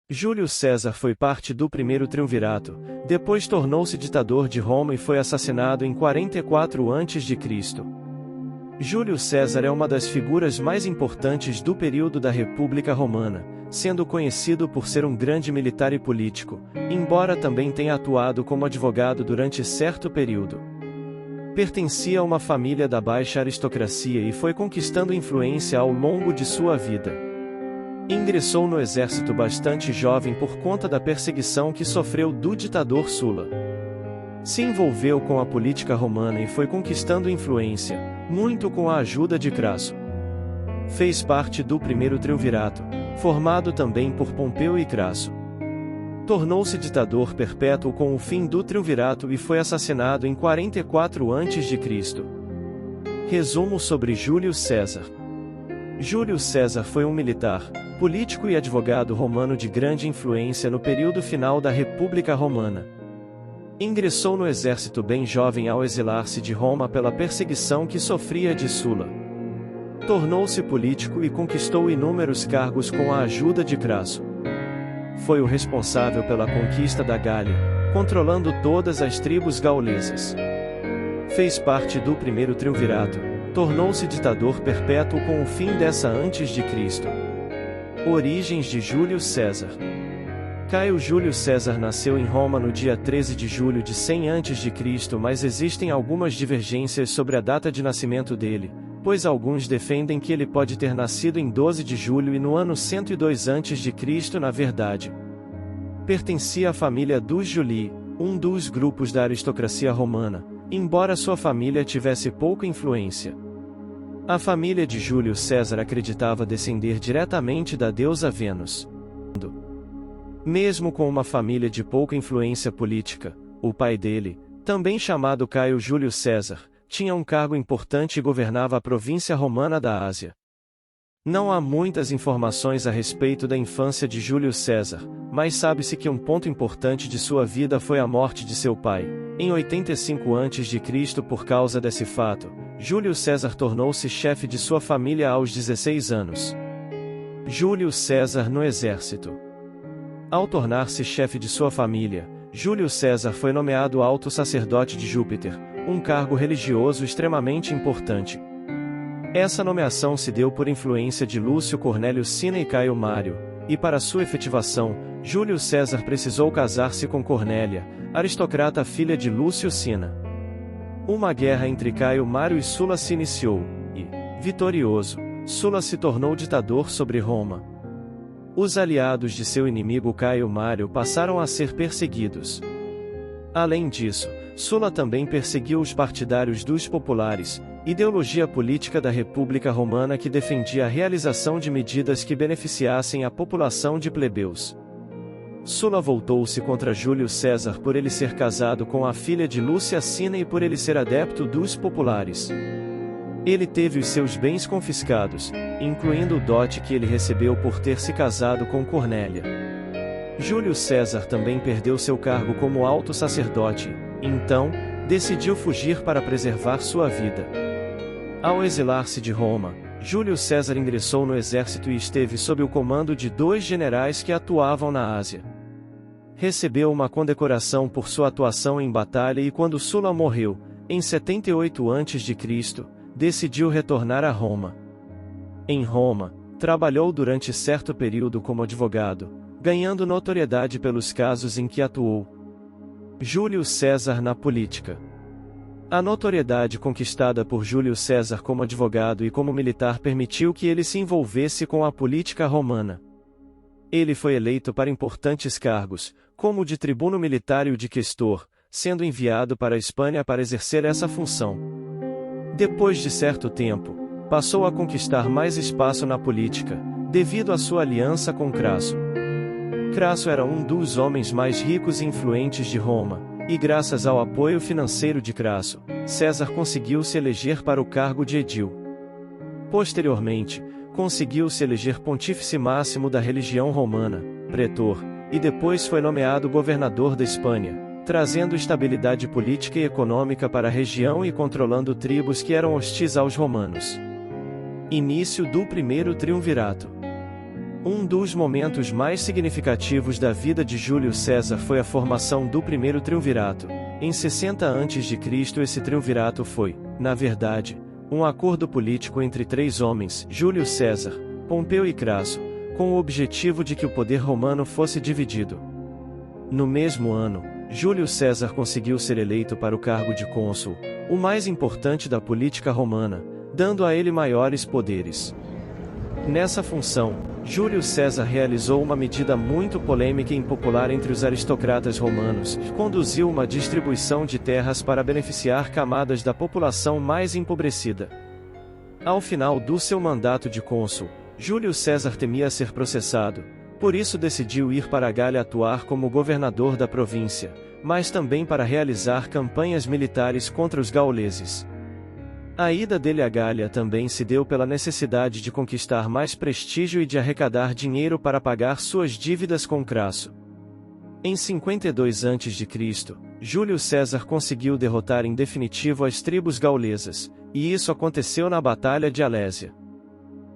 Júlio César foi parte do primeiro triunvirato, depois tornou-se ditador de Roma e foi assassinado em 44 a.C. Júlio César é uma das figuras mais importantes do período da República Romana, sendo conhecido por ser um grande militar e político, embora também tenha atuado como advogado durante certo período. Pertencia a uma família da baixa aristocracia e foi conquistando influência ao longo de sua vida. Ingressou no exército bastante jovem por conta da perseguição que sofreu do ditador Sula. Se envolveu com a política romana e foi conquistando influência, muito com a ajuda de Crasso. Fez parte do primeiro triunvirato, formado também por Pompeu e Crasso. Tornou-se ditador perpétuo com o fim do triunvirato e foi assassinado em 44 a.C. Resumo sobre Júlio César. Júlio César foi um militar, político e advogado romano de grande influência no período final da República Romana. Ingressou no exército bem jovem ao exilar-se de Roma pela perseguição que sofria de Sula. Tornou-se político e conquistou inúmeros cargos com a ajuda de Crasso. Foi o responsável pela conquista da Gália, controlando todas as tribos gaulesas. Fez parte do primeiro triunvirato, tornou-se ditador perpétuo com o fim dessa a.C. Origens de Júlio César. Caio Júlio César nasceu em Roma no dia 13 de julho de 100 a.C., mas existem algumas divergências sobre a data de nascimento dele, pois alguns defendem que ele pode ter nascido em 12 de julho e no ano 102 a.C. Na verdade, pertencia à família dos Julii, um dos grupos da aristocracia romana, embora sua família tivesse pouca influência. A família de Júlio César acreditava descender diretamente da deusa Vênus. Mesmo com uma família de pouca influência política, o pai dele, também chamado Caio Júlio César, tinha um cargo importante e governava a província romana da Ásia. Não há muitas informações a respeito da infância de Júlio César, mas sabe-se que um ponto importante de sua vida foi a morte de seu pai, em 85 a.C. Por causa desse fato, Júlio César tornou-se chefe de sua família aos 16 anos. Júlio César no exército. Ao tornar-se chefe de sua família, Júlio César foi nomeado alto sacerdote de Júpiter, um cargo religioso extremamente importante. Essa nomeação se deu por influência de Lúcio Cornélio Cinna e Caio Mário, e para sua efetivação, Júlio César precisou casar-se com Cornélia, aristocrata filha de Lúcio Cinna. Uma guerra entre Caio Mário e Sula se iniciou, e, vitorioso, Sula se tornou ditador sobre Roma. Os aliados de seu inimigo Caio Mário passaram a ser perseguidos. Além disso, Sula também perseguiu os partidários dos populares, ideologia política da República Romana que defendia a realização de medidas que beneficiassem a população de plebeus. Sula voltou-se contra Júlio César por ele ser casado com a filha de Lúcia Cinna e por ele ser adepto dos populares. Ele teve os seus bens confiscados, incluindo o dote que ele recebeu por ter se casado com Cornélia. Júlio César também perdeu seu cargo como alto sacerdote, então, decidiu fugir para preservar sua vida. Ao exilar-se de Roma, Júlio César ingressou no exército e esteve sob o comando de 2 generais que atuavam na Ásia. Recebeu uma condecoração por sua atuação em batalha e quando Sula morreu, em 78 a.C., decidiu retornar a Roma. Em Roma, trabalhou durante certo período como advogado, ganhando notoriedade pelos casos em que atuou. Júlio César na política. A notoriedade conquistada por Júlio César como advogado e como militar permitiu que ele se envolvesse com a política romana. Ele foi eleito para importantes cargos, como o de tribuno militar e o de questor, sendo enviado para a Espanha para exercer essa função. Depois de certo tempo, passou a conquistar mais espaço na política, devido à sua aliança com Crasso. Crasso era um dos homens mais ricos e influentes de Roma, e graças ao apoio financeiro de Crasso, César conseguiu se eleger para o cargo de edil. Posteriormente, conseguiu se eleger pontífice máximo da religião romana, pretor, e depois foi nomeado governador da Espanha, trazendo estabilidade política e econômica para a região e controlando tribos que eram hostis aos romanos. Início do primeiro triunvirato. Um dos momentos mais significativos da vida de Júlio César foi a formação do primeiro triunvirato. Em 60 a.C. esse triunvirato foi, na verdade, um acordo político entre três homens, Júlio César, Pompeu e Crasso, com o objetivo de que o poder romano fosse dividido. No mesmo ano, Júlio César conseguiu ser eleito para o cargo de cônsul, o mais importante da política romana, dando a ele maiores poderes. Nessa função, Júlio César realizou uma medida muito polêmica e impopular entre os aristocratas romanos, conduziu uma distribuição de terras para beneficiar camadas da população mais empobrecida. Ao final do seu mandato de cônsul, Júlio César temia ser processado, por isso decidiu ir para a Gália atuar como governador da província, mas também para realizar campanhas militares contra os gauleses. A ida dele à Gália também se deu pela necessidade de conquistar mais prestígio e de arrecadar dinheiro para pagar suas dívidas com Crasso. Em 52 a.C., Júlio César conseguiu derrotar em definitivo as tribos gaulesas, e isso aconteceu na Batalha de Alésia.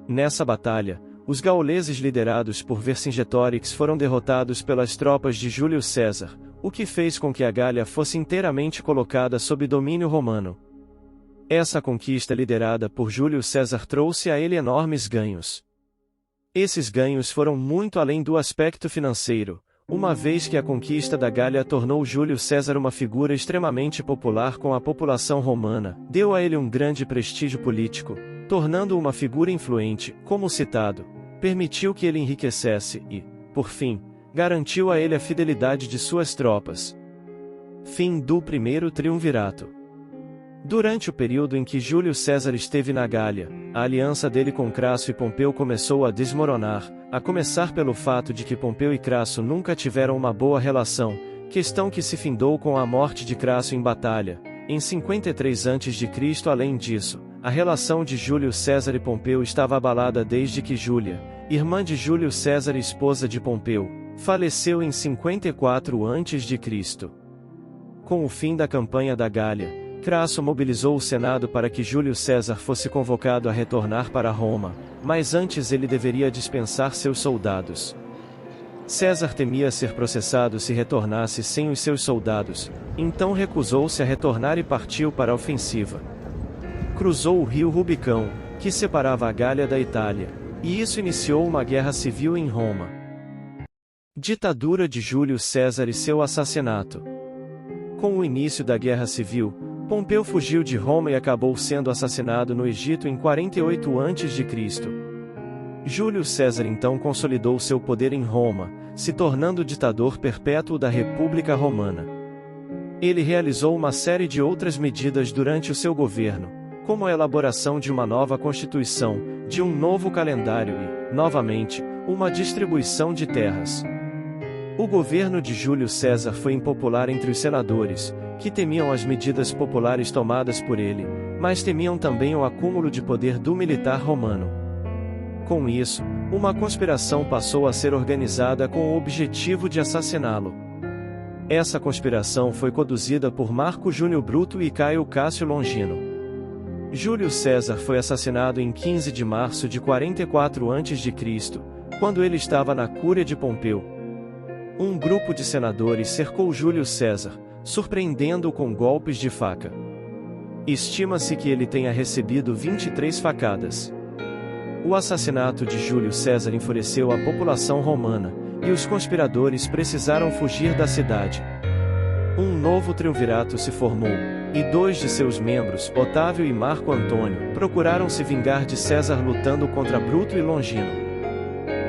Nessa batalha, os gauleses liderados por Vercingetorix foram derrotados pelas tropas de Júlio César, o que fez com que a Gália fosse inteiramente colocada sob domínio romano. Essa conquista liderada por Júlio César trouxe a ele enormes ganhos. Esses ganhos foram muito além do aspecto financeiro, uma vez que a conquista da Gália tornou Júlio César uma figura extremamente popular com a população romana, deu a ele um grande prestígio político, tornando-o uma figura influente, como citado, permitiu que ele enriquecesse e, por fim, garantiu a ele a fidelidade de suas tropas. Fim do primeiro triunvirato. Durante o período em que Júlio César esteve na Gália, a aliança dele com Crasso e Pompeu começou a desmoronar, a começar pelo fato de que Pompeu e Crasso nunca tiveram uma boa relação, questão que se findou com a morte de Crasso em batalha, em 53 a.C. Além disso, a relação de Júlio César e Pompeu estava abalada desde que Júlia, irmã de Júlio César e esposa de Pompeu, faleceu em 54 a.C. Com o fim da campanha da Gália, Crasso mobilizou o Senado para que Júlio César fosse convocado a retornar para Roma, mas antes ele deveria dispensar seus soldados. César temia ser processado se retornasse sem os seus soldados, então recusou-se a retornar e partiu para a ofensiva. Cruzou o rio Rubicão, que separava a Gália da Itália, e isso iniciou uma guerra civil em Roma. Ditadura de Júlio César e seu assassinato. Com o início da Guerra Civil, Pompeu fugiu de Roma e acabou sendo assassinado no Egito em 48 a.C. Júlio César então consolidou seu poder em Roma, se tornando ditador perpétuo da República Romana. Ele realizou uma série de outras medidas durante o seu governo, como a elaboração de uma nova constituição, de um novo calendário e, novamente, uma distribuição de terras. O governo de Júlio César foi impopular entre os senadores, que temiam as medidas populares tomadas por ele, mas temiam também o acúmulo de poder do militar romano. Com isso, uma conspiração passou a ser organizada com o objetivo de assassiná-lo. Essa conspiração foi conduzida por Marco Júnior Bruto e Caio Cássio Longino. Júlio César foi assassinado em 15 de março de 44 a.C., quando ele estava na cúria de Pompeu. Um grupo de senadores cercou Júlio César, surpreendendo-o com golpes de faca. Estima-se que ele tenha recebido 23 facadas. O assassinato de Júlio César enfureceu a população romana, e os conspiradores precisaram fugir da cidade. Um novo triunvirato se formou, e dois de seus membros, Otávio e Marco Antônio, procuraram se vingar de César lutando contra Bruto e Longino.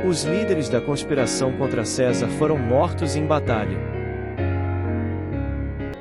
Os líderes da conspiração contra César foram mortos em batalha.